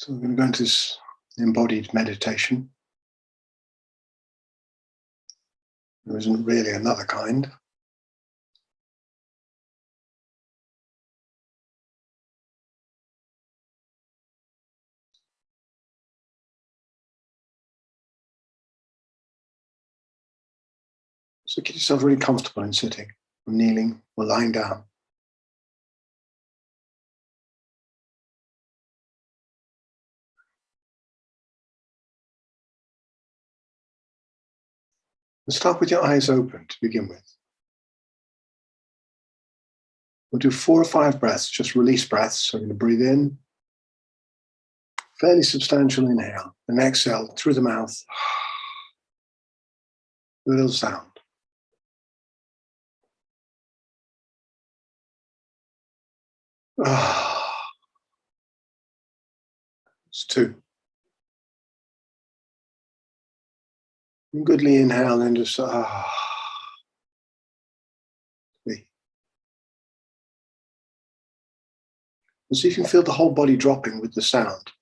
So we're going to go into this embodied meditation. There isn't really another kind. So get yourself really comfortable in sitting, or kneeling, or lying down. And start with your eyes open to begin with. We'll do 4 or 5 breaths, just release breaths. So I'm going to breathe in, fairly substantial inhale, and exhale through the mouth, with a little sound. It's 2. And goodly inhale, and just 3. And see if you can feel the whole body dropping with the sound.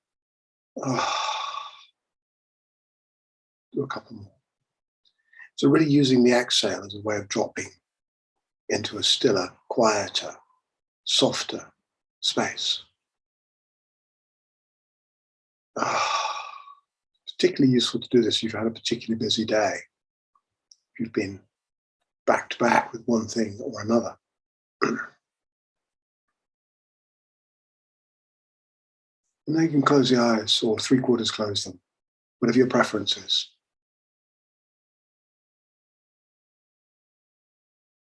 Do a couple more. So really using the exhale as a way of dropping into a stiller, quieter, softer space. Particularly useful to do this if you've had a particularly busy day. If you've been back to back with one thing or another. And then you can close the eyes or 3/4 close them, whatever your preference is.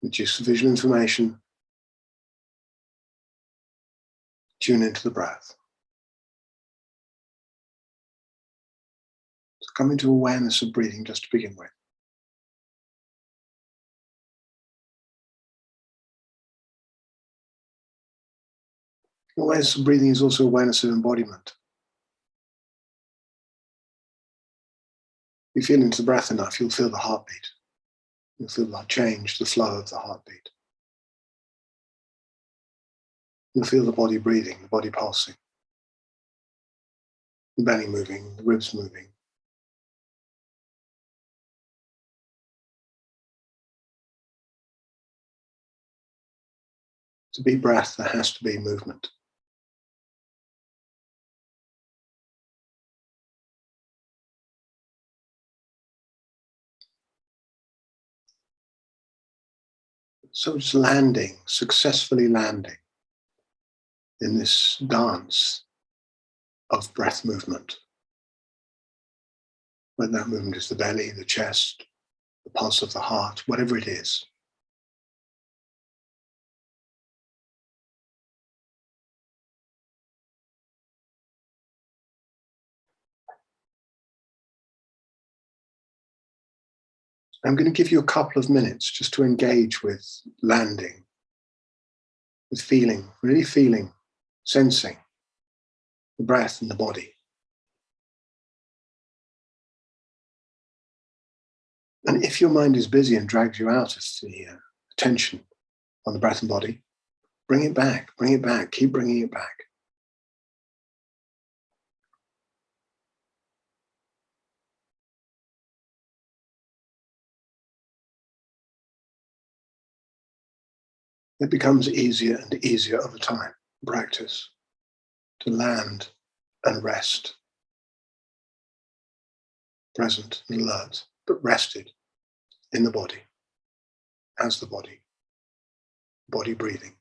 Reduce the visual information. Tune into the breath. So come into awareness of breathing just to begin with. Awareness of breathing is also awareness of embodiment. If you feel into the breath enough, you'll feel the heartbeat. You'll feel that change, the flow of the heartbeat. You'll feel the body breathing, the body pulsing, the belly moving, the ribs moving. To be breath, there has to be movement. So just landing, successfully landing in this dance of breath movement. Whether that movement is the belly, the chest, the pulse of the heart, whatever it is. I'm going to give you a couple of minutes just to engage with landing, with feeling, really feeling, sensing the breath and the body. And if your mind is busy and drags you out of the attention on the breath and body, bring it back, keep bringing it back. It becomes easier and easier over time, practice, to land and rest, present and alert, but rested in the body, as the body breathing.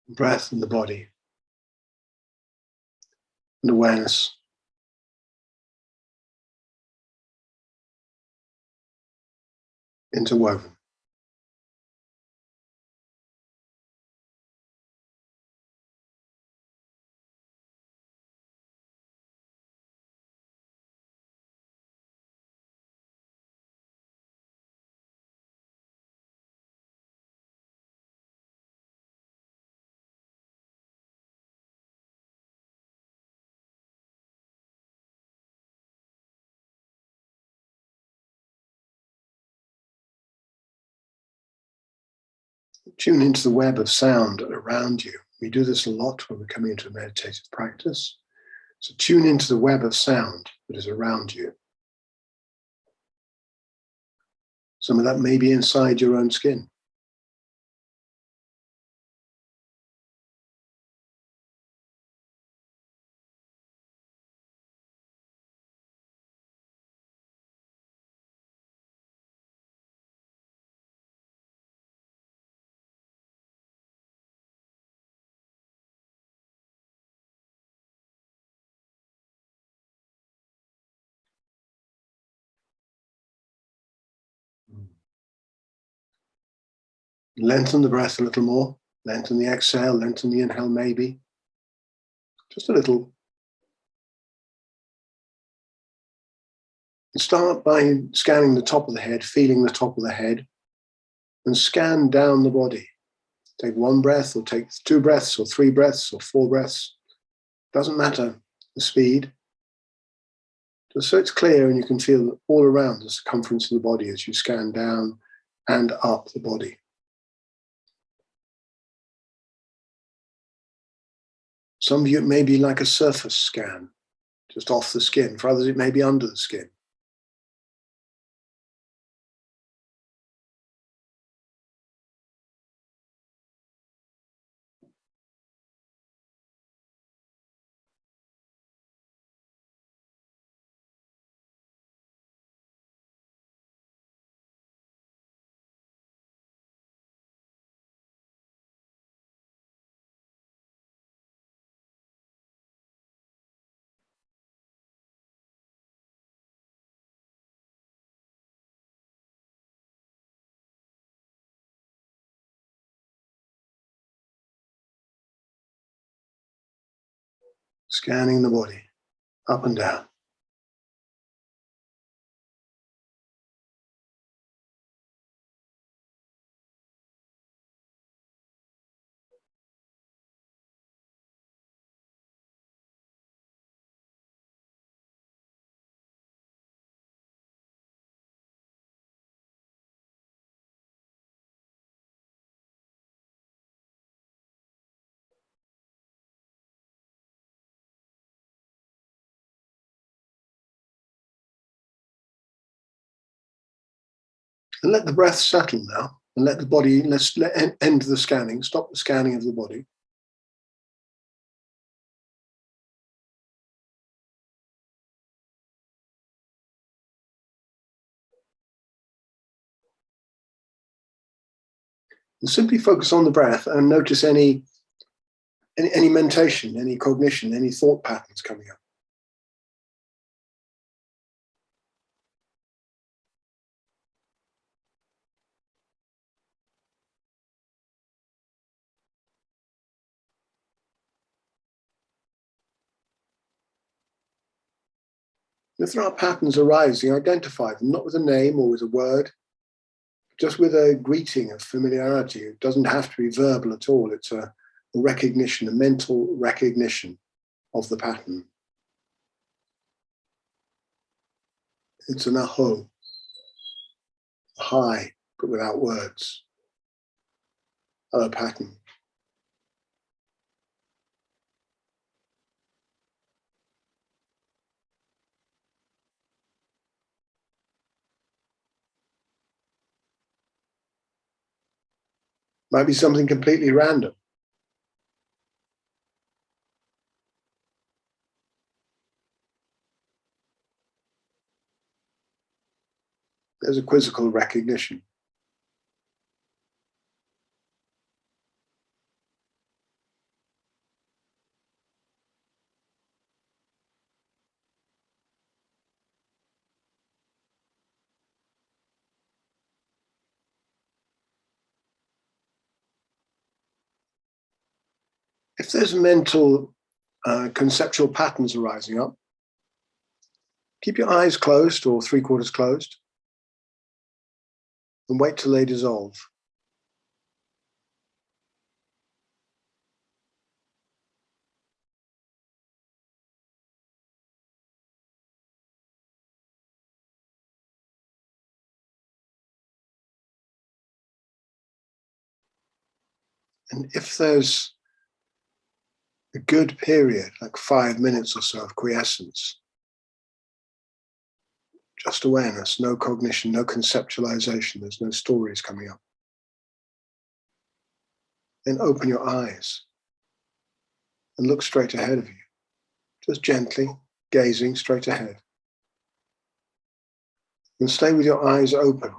breath and the body, and awareness. Interwoven. Tune into the web of sound around you. We do this a lot when we're coming into a meditative practice. So tune into the web of sound that is around you. Some of that may be inside your own skin. Lengthen the breath a little more. Lengthen the exhale, lengthen the inhale maybe. Just a little. Start by scanning the top of the head, feeling the top of the head, and scan down the body. Take one breath, or take 2 breaths, or 3 breaths, or 4 breaths. Doesn't matter the speed. Just so it's clear and you can feel all around the circumference of the body as you scan down and up the body. Some of you, it may be like a surface scan, just off the skin. For others, it may be under the skin. Scanning the body, up and down. And let the breath settle now. And let the body, end the scanning, stop the scanning of the body. And simply focus on the breath and notice any mentation, any cognition, any thought patterns coming up. If there are patterns arising, identify them, not with a name or with a word, just with a greeting of familiarity. It doesn't have to be verbal at all. It's a recognition, a mental recognition of the pattern. It's an aho, a hi, but without words. A pattern. Might be something completely random. There's a quizzical recognition. If there's mental conceptual patterns arising up, keep your eyes closed or 3/4 closed and wait till they dissolve. And if there's a good period, like 5 minutes or so of quiescence, just awareness, no cognition, no conceptualization, there's no stories coming up, then open your eyes and look straight ahead of you, just gently gazing straight ahead. And stay with your eyes open.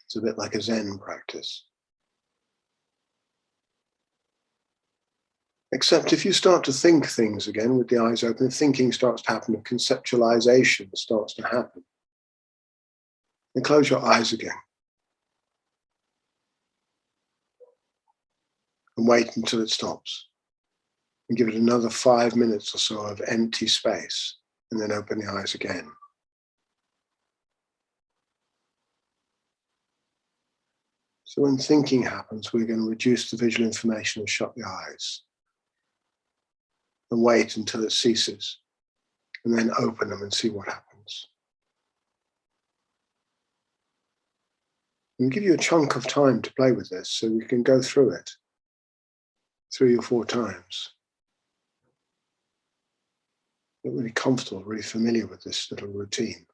It's a bit like a Zen practice. Except if you start to think things again with the eyes open, thinking starts to happen, if conceptualization starts to happen, then close your eyes again and wait until it stops. And give it another 5 minutes or so of empty space, and then open the eyes again. So when thinking happens, we're going to reduce the visual information and shut the eyes and wait until it ceases, and then open them and see what happens. And give you a chunk of time to play with this so we can go through it 3 or 4 times. Get really comfortable, really familiar with this little routine.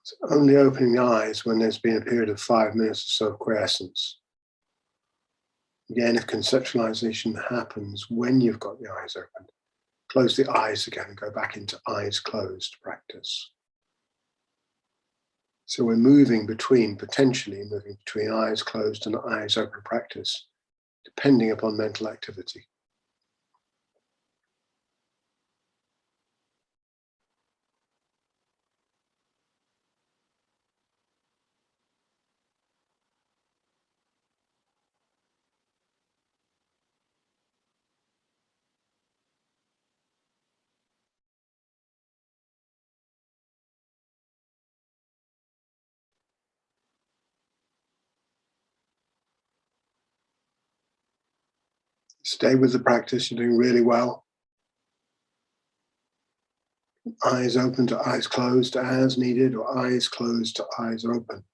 So only opening the eyes when there's been a period of 5 minutes or so of quiescence. Again, if conceptualization happens when you've got the eyes open, close the eyes again and go back into eyes closed practice. So we're potentially moving between eyes closed and eyes open practice, depending upon mental activity. Stay with the practice. You're doing really well. Eyes open to eyes closed as needed, or eyes closed to eyes open,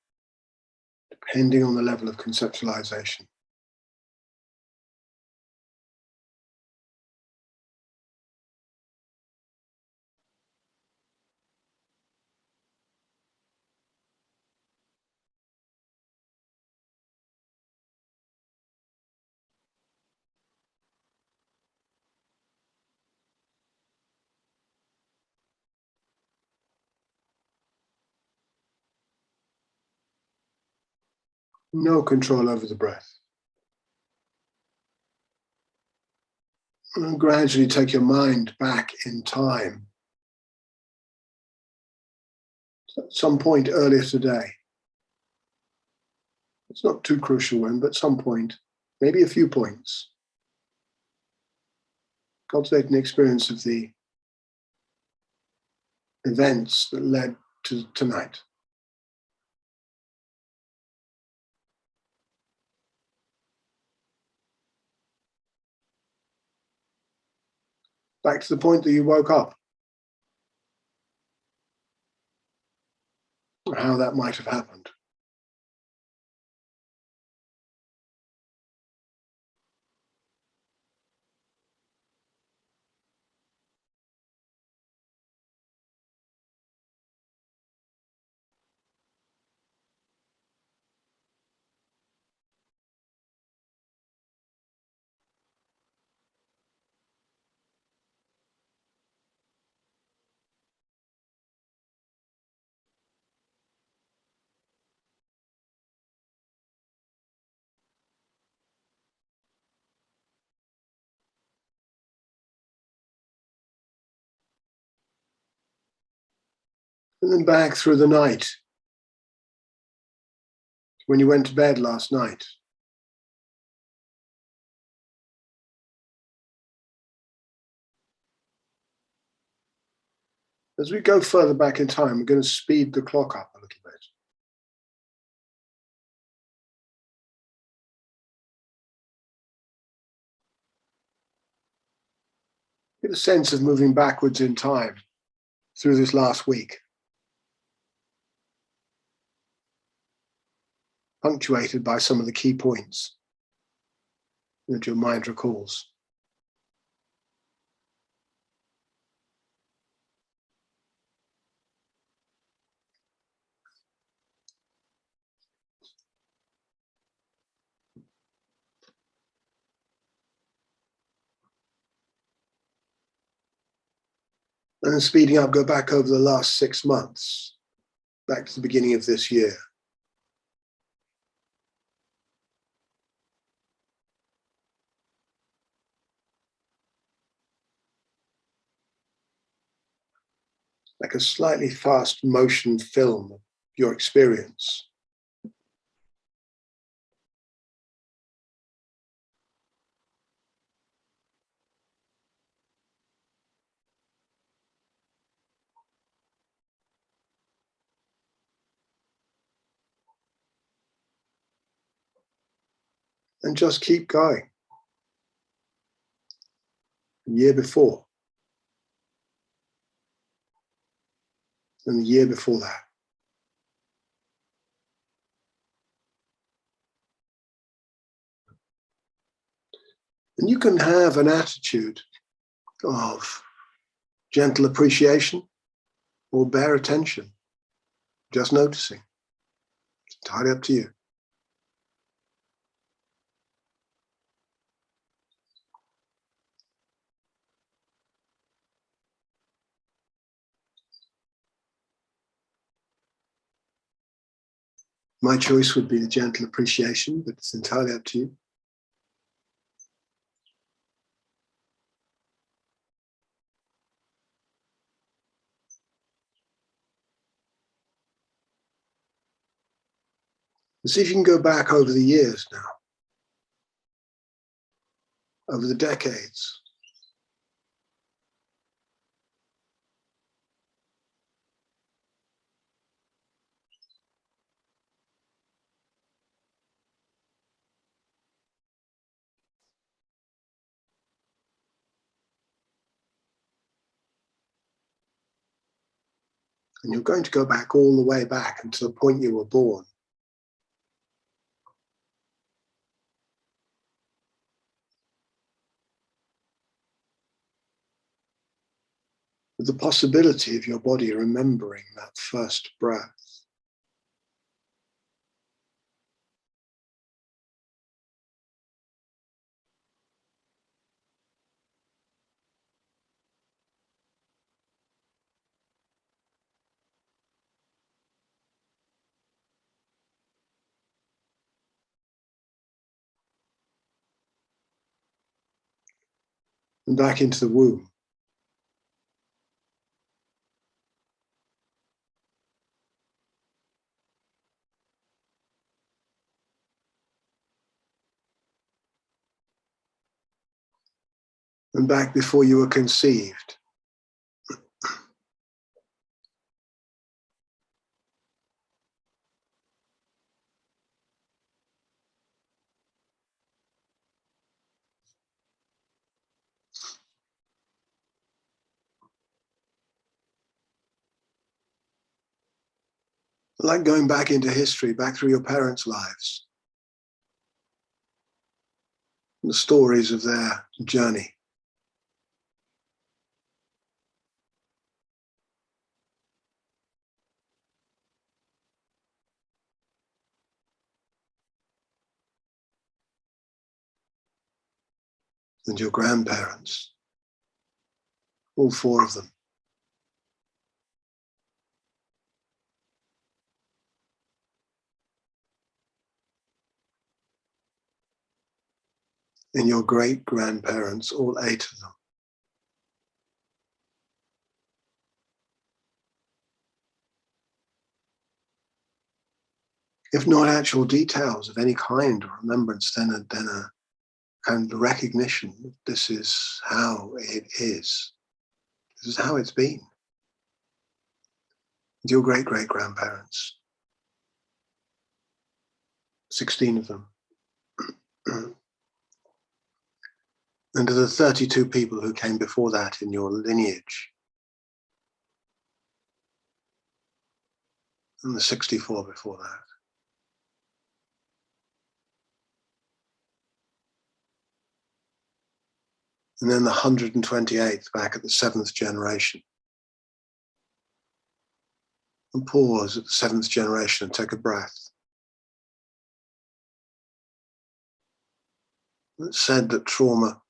depending on the level of conceptualization. No control over the breath. And gradually take your mind back in time. At some point earlier today. It's not too crucial when, but some point, maybe a few points. Cultivate an experience of the events that led to tonight. Back to the point that you woke up. Or how that might have happened. And then back through the night, when you went to bed last night. As we go further back in time, we're going to speed the clock up a little bit. Get a sense of moving backwards in time through this last week, punctuated by some of the key points that your mind recalls. And then speeding up, go back over the last 6 months, back to the beginning of this year. Like a slightly fast motion film of your experience. And just keep going. The year before. And the year before that. And you can have an attitude of gentle appreciation or bare attention, just noticing. It's entirely up to you. My choice would be the gentle appreciation, but it's entirely up to you. And see if you can go back over the years now, over the decades. And you're going to go back all the way back until the point you were born. With the possibility of your body remembering that first breath. And back into the womb. And back before you were conceived. Like going back into history, back through your parents' lives. The stories of their journey. And your grandparents. All four of them. And your great-grandparents, all 8 of them. If not actual details of any kind or remembrance, then a kind of recognition that this is how it is. This is how it's been. With your great-great-grandparents, 16 of them. And to the 32 people who came before that in your lineage. And the 64 before that. And then the 128th back at the 7th generation. And pause at the 7th generation and take a breath. It's said that trauma,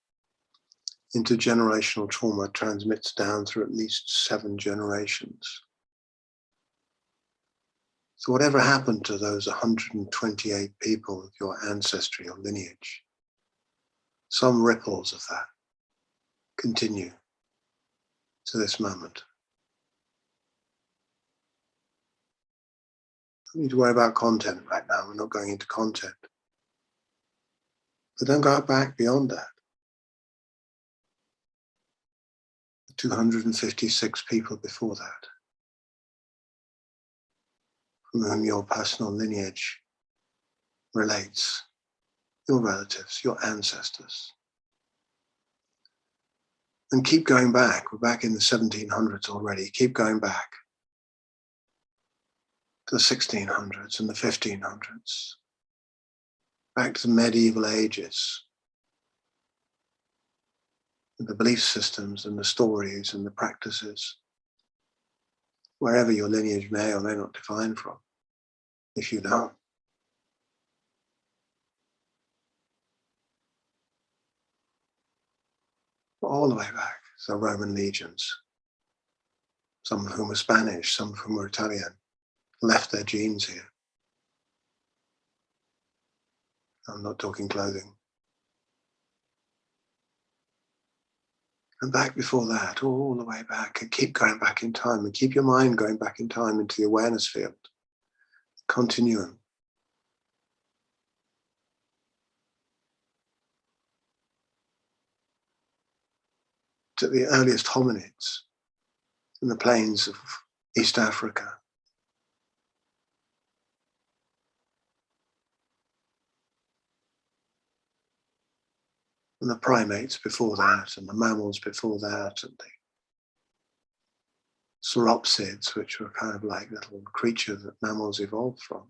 intergenerational trauma, transmits down through at least 7 generations. So whatever happened to those 128 people of your ancestry or lineage, some ripples of that continue to this moment. Don't need to worry about content right now. We're not going into content. But don't go back beyond that. 256 people before that, from whom your personal lineage relates, your relatives, your ancestors. And keep going back. We're back in the 1700s already. Keep going back to the 1600s and the 1500s, back to the medieval ages, and the belief systems and the stories and the practices, wherever your lineage may or may not define from, if you know. All the way back, so Roman legions, some of whom were Spanish, some of whom were Italian, left their genes here. I'm not talking clothing. And back before that, all the way back, and keep going back in time, and keep your mind going back in time into the awareness field, continuum. To the earliest hominids in the plains of East Africa. And the primates before that, and the mammals before that, and sauropsids, which were kind of like little creatures that mammals evolved from.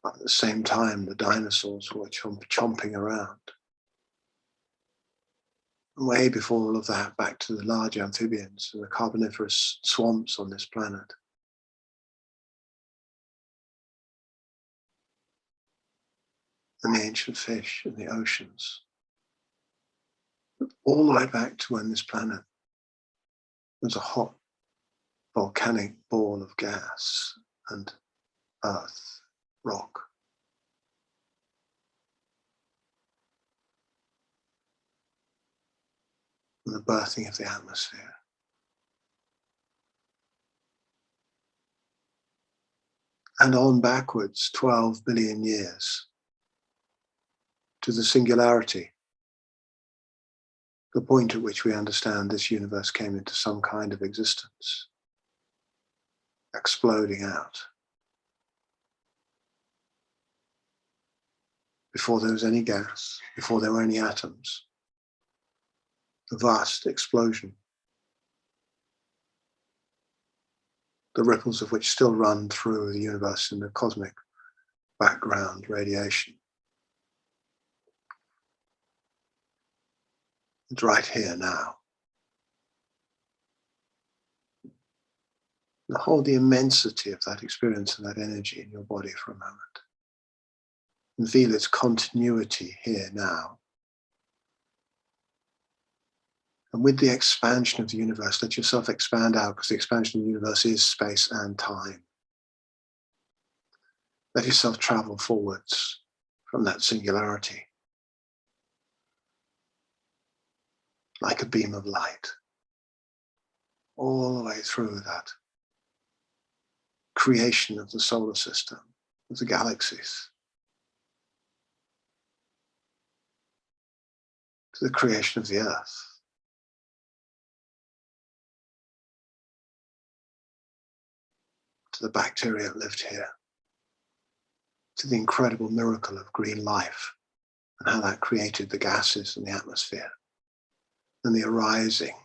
But at the same time, the dinosaurs were chomping around. And way before all of that, back to the large amphibians and the carboniferous swamps on this planet. And the ancient fish in the oceans. All the way back to when this planet was a hot volcanic ball of gas and earth, rock. And the birthing of the atmosphere. And on backwards 12 billion years to the singularity, the point at which we understand this universe came into some kind of existence, exploding out. Before there was any gas, before there were any atoms, a vast explosion, the ripples of which still run through the universe in the cosmic background radiation. It's right here now. And hold the immensity of that experience and that energy in your body for a moment. And feel its continuity here now. And with the expansion of the universe, let yourself expand out, because the expansion of the universe is space and time. Let yourself travel forwards from that singularity, like a beam of light, all the way through that creation of the solar system, of the galaxies, to the creation of the earth. To the bacteria that lived here, to the incredible miracle of green life and how that created the gases in the atmosphere and the arising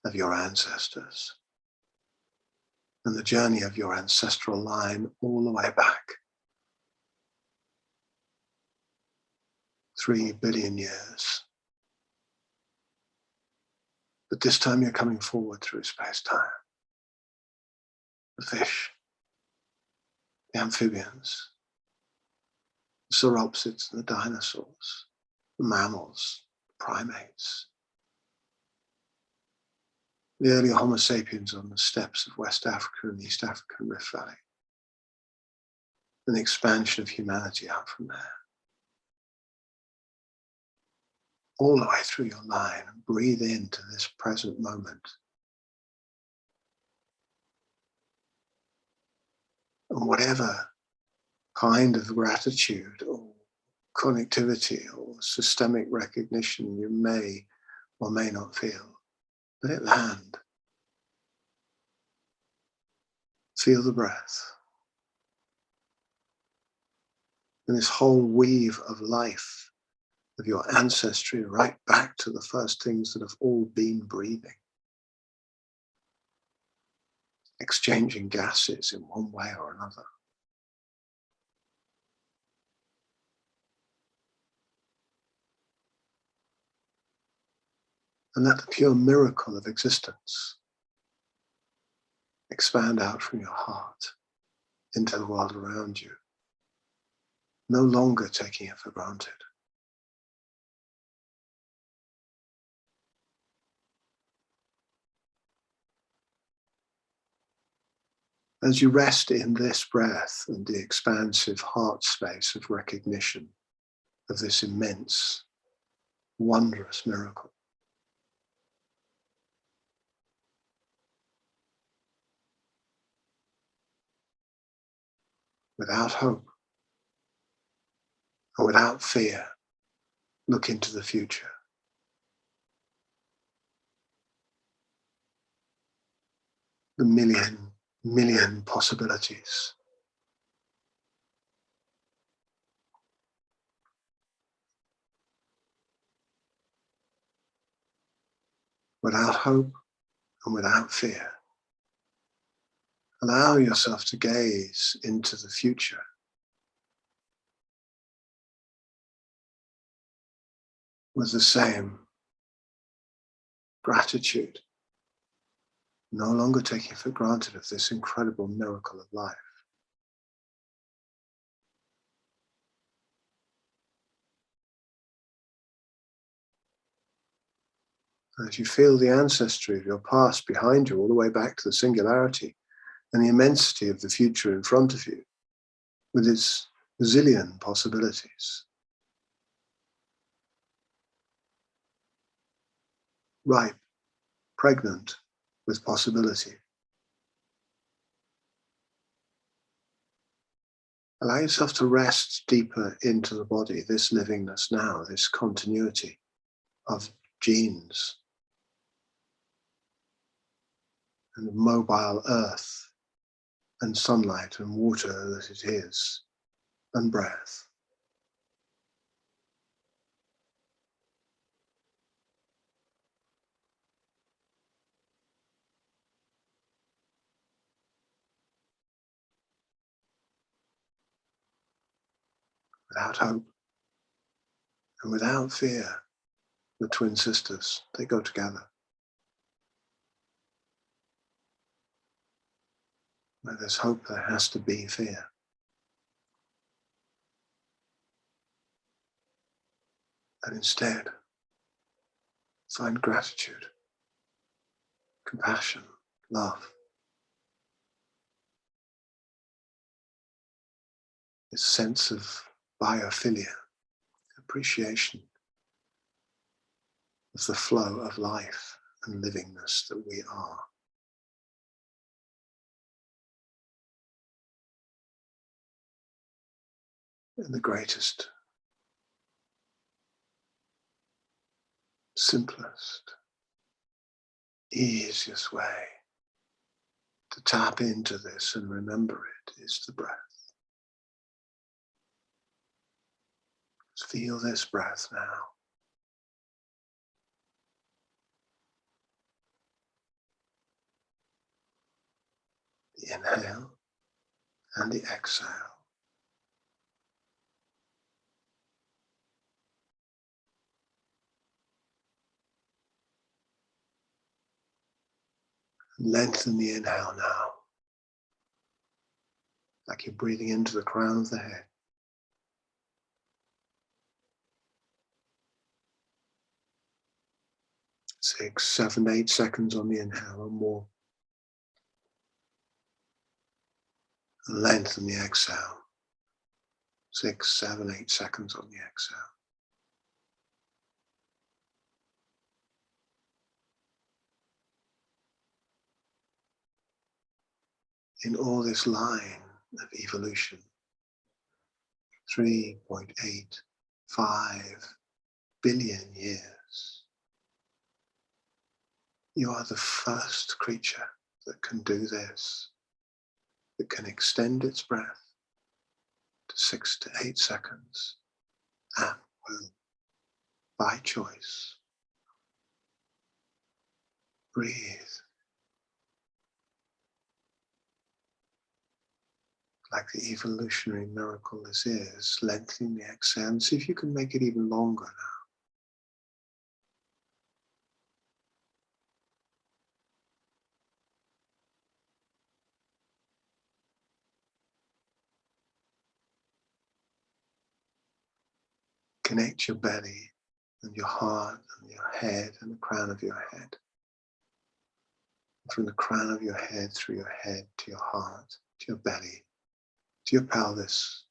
of your ancestors and the journey of your ancestral line all the way back 3 billion years. But this time you're coming forward through space-time. The fish, the amphibians, the sauropsids and the dinosaurs, the mammals, primates, the early Homo sapiens on the steppes of West Africa and the East African Rift Valley, and the expansion of humanity out from there. All the way through your line, and breathe into this present moment. And whatever kind of gratitude or connectivity or systemic recognition you may or may not feel, let it land. Feel the breath. And this whole weave of life, of your ancestry, right back to the first things that have all been breathing. Exchanging gases in one way or another. And let the pure miracle of existence expand out from your heart into the world around you, no longer taking it for granted. As you rest in this breath and the expansive heart space of recognition of this immense, wondrous miracle, without hope or without fear, look into the future. The million possibilities. Without hope and without fear. Allow yourself to gaze into the future with the same gratitude, no longer taking for granted of this incredible miracle of life. As you feel the ancestry of your past behind you, all the way back to the singularity and the immensity of the future in front of you, with its zillion possibilities. Ripe, pregnant with possibility. Allow yourself to rest deeper into the body, this livingness now, this continuity of genes and mobile earth and sunlight and water that it is, and breath. Without hope and without fear, the twin sisters, they go together. Where there's hope, there has to be fear. And instead, find gratitude, compassion, love. This sense of biophilia, appreciation of the flow of life and livingness that we are. In the greatest, simplest, easiest way to tap into this and remember it is the breath. Just feel this breath now. The inhale and the exhale. Lengthen the inhale now, like you're breathing into the crown of the head. 6, 7, 8 seconds on the inhale or more. And lengthen the exhale. 6, 7, 8 seconds on the exhale. In all this line of evolution, 3.85 billion years, you are the first creature that can do this, that can extend its breath to 6 to 8 seconds at will, by choice. Breathe like the evolutionary miracle this is, lengthening the exhale, and see if you can make it even longer now. Connect your belly and your heart and your head and the crown of your head. From the crown of your head, through your head, to your heart, to your belly, to your pelvis,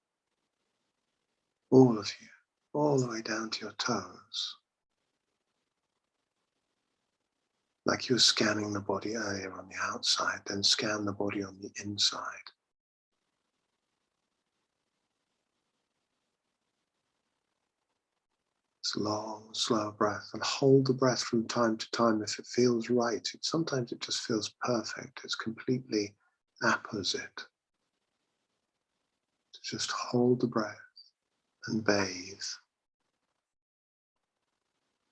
all of you, all the way down to your toes. Like you were scanning the body earlier on the outside, then scan the body on the inside. It's long, slow breath, and hold the breath from time to time if it feels right. Sometimes it just feels perfect. It's completely apposite. To just hold the breath and bathe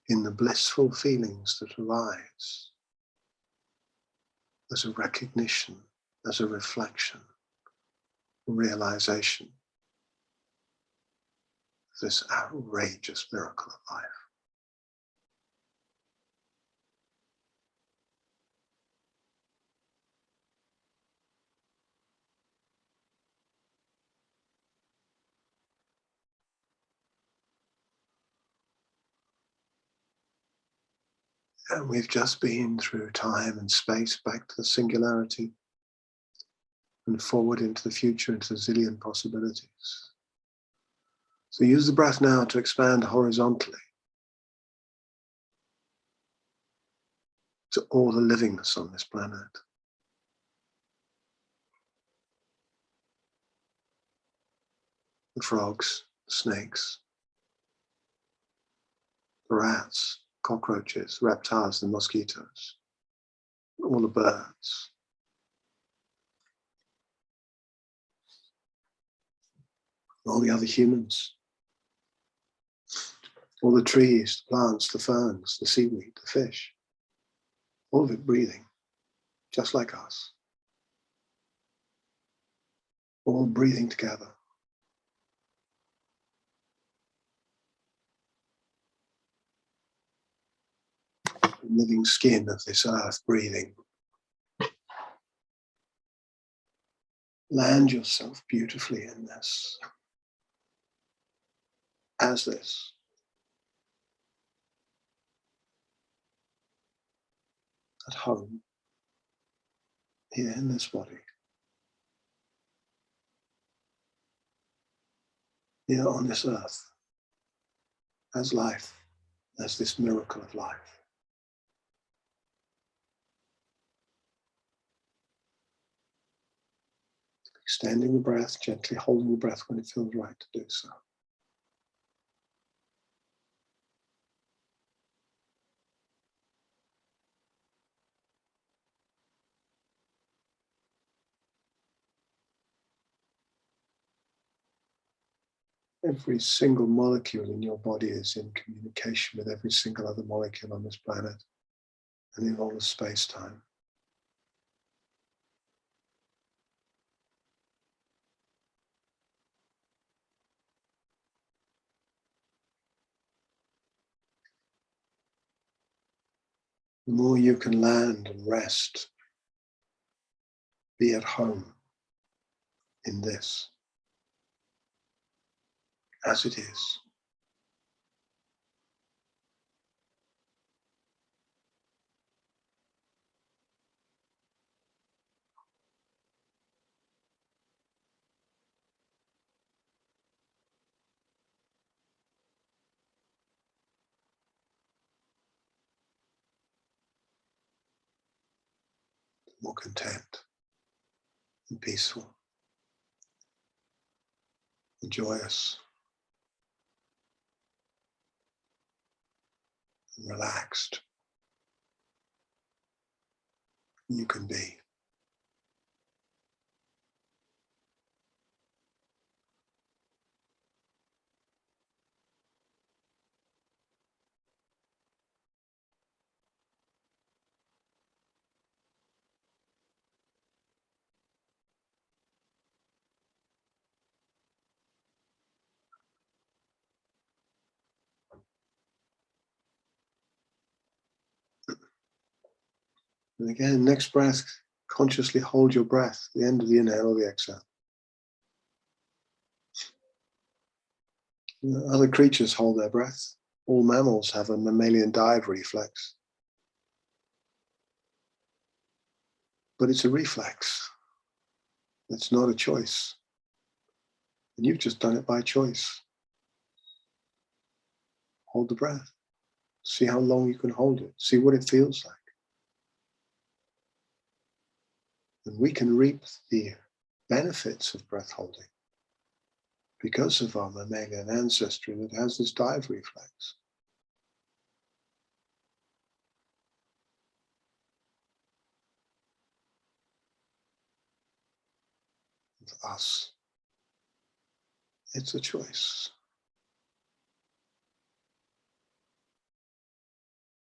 in the blissful feelings that arise as a recognition, as a reflection, a realization of this outrageous miracle of life. And we've just been through time and space back to the singularity and forward into the future, into the zillion possibilities. So use the breath now to expand horizontally to all the livingness on this planet. The frogs, snakes, the rats, cockroaches, reptiles and mosquitoes, all the birds. All the other humans, all the trees, the plants, the ferns, the seaweed, the fish, all of it breathing, just like us. All breathing together. The living skin of this earth breathing. Land yourself beautifully in this, as this. At home, here in this body, here on this earth, as life, as this miracle of life. Extending the breath, gently holding the breath when it feels right to do so. Every single molecule in your body is in communication with every single other molecule on this planet and in all of space-time. The more you can land and rest, be at home in this, as it is. More content and peaceful and joyous and relaxed you can be. And again, next breath, consciously hold your breath, the end of the inhale or the exhale. Other creatures hold their breath. All mammals have a mammalian dive reflex. But it's a reflex. It's not a choice. And you've just done it by choice. Hold the breath. See how long you can hold it. See what it feels like. And we can reap the benefits of breath holding because of our mammalian ancestry that has this dive reflex. For us, it's a choice.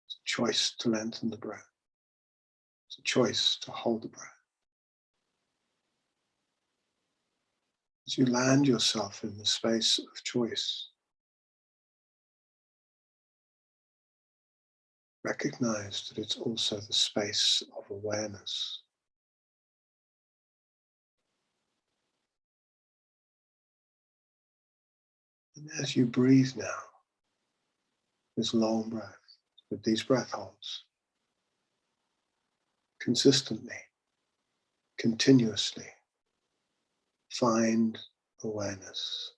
It's a choice to lengthen the breath. It's a choice to hold the breath. As you land yourself in the space of choice, recognize that it's also the space of awareness. And as you breathe now, this long breath, with these breath holds, consistently, continuously, find awareness.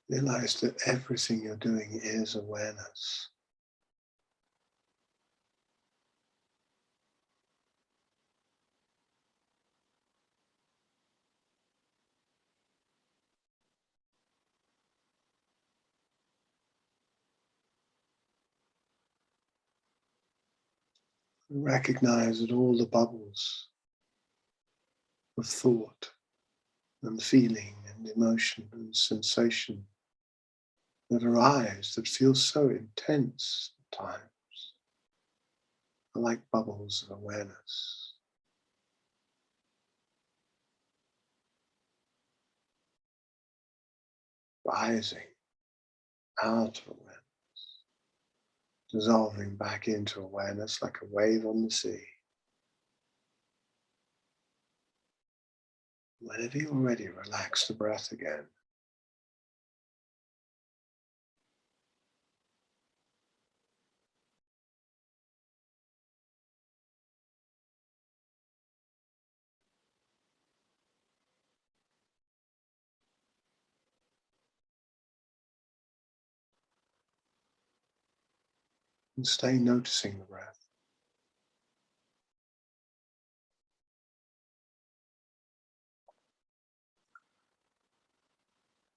Realize that everything you're doing is awareness. Recognize that all the bubbles of thought and feeling and emotion and sensation that arise, that feel so intense at times, are like bubbles of awareness. Rising out of awareness, dissolving back into awareness like a wave on the sea. Whenever you're ready, relax the breath again. And stay noticing the breath.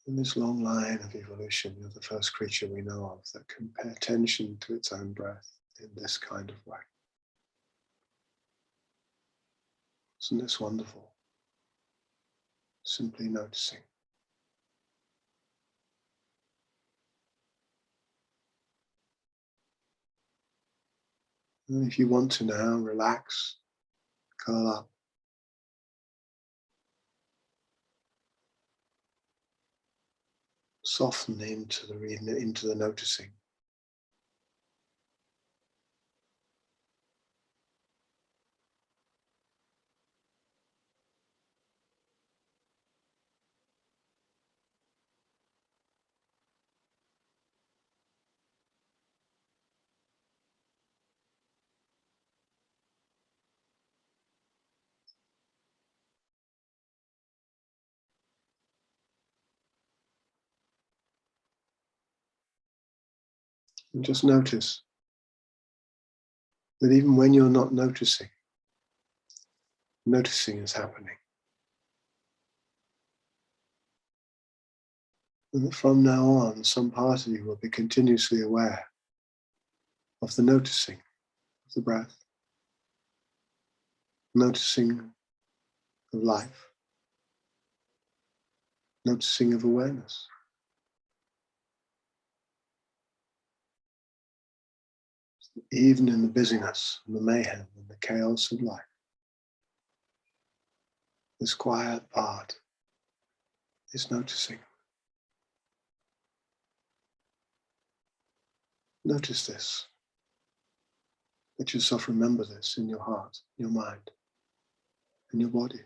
In this long line of evolution, you're the first creature we know of that can pay attention to its own breath in this kind of way. Isn't this wonderful? Simply noticing. And if you want to now, relax, curl up. Soften into the noticing. And just notice that even when you're not noticing, noticing is happening. And that from now on, some part of you will be continuously aware of the noticing of the breath, noticing of life, noticing of awareness. Even in the busyness and the mayhem and the chaos of life, this quiet part is noticing. Notice this. Let yourself remember this in your heart, your mind, and your body.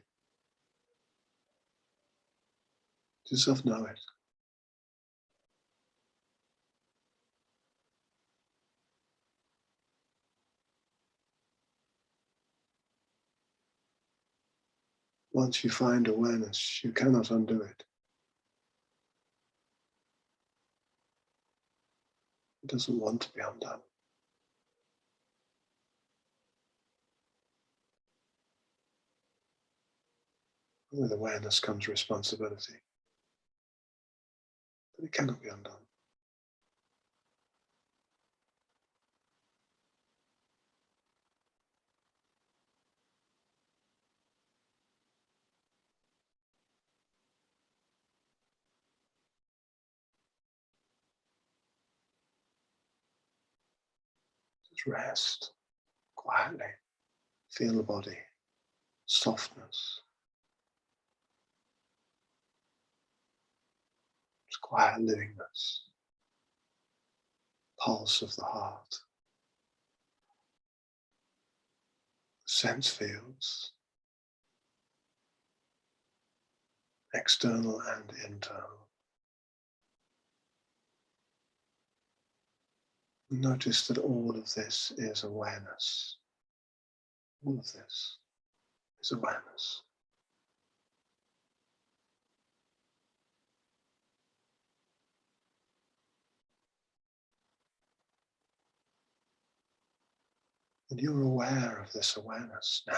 Let yourself know it. Once you find awareness, you cannot undo it. It doesn't want to be undone. With awareness comes responsibility, but it cannot be undone. Just rest quietly. Feel the body, softness, just quiet livingness, pulse of the heart, sense fields, external and internal. Notice that all of this is awareness. All of this is awareness. And you're aware of this awareness now.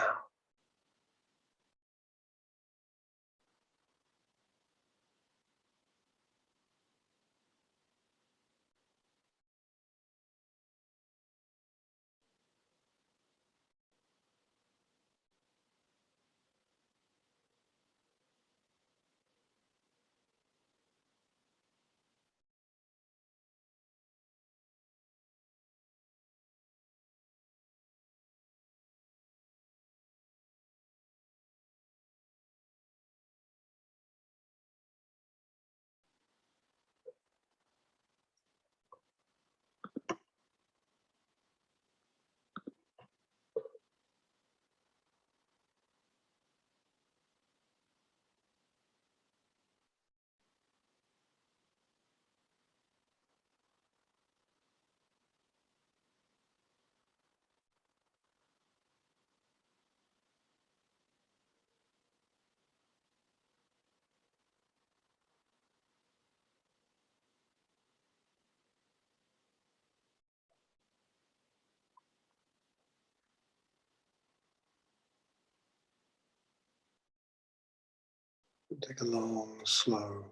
And take a long, slow,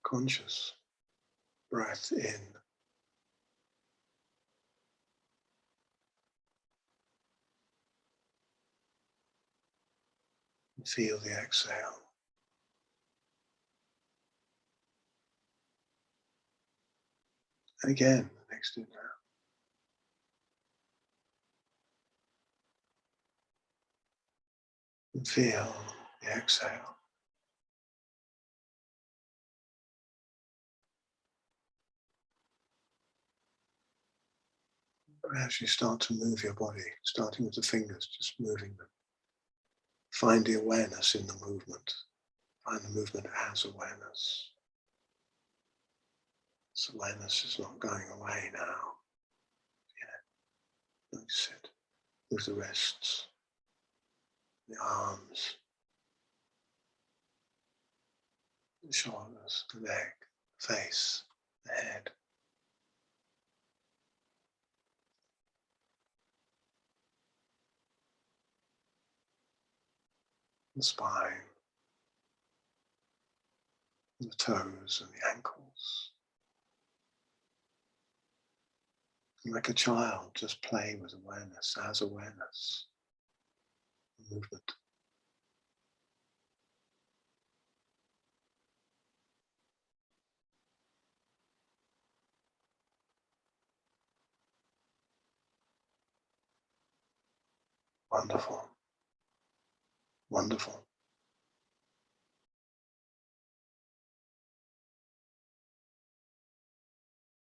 conscious breath in. And feel the exhale. And again, the next inhale. And feel the exhale. As you start to move your body, starting with the fingers, just moving them. Find the awareness in the movement. Find the movement as awareness. This awareness is not going away now. Notice it. Move the wrists, the arms, the shoulders, the neck, the face, the head. The spine, and the toes and the ankles. And like a child, just play with awareness as awareness. Movement. Wonderful. Wonderful.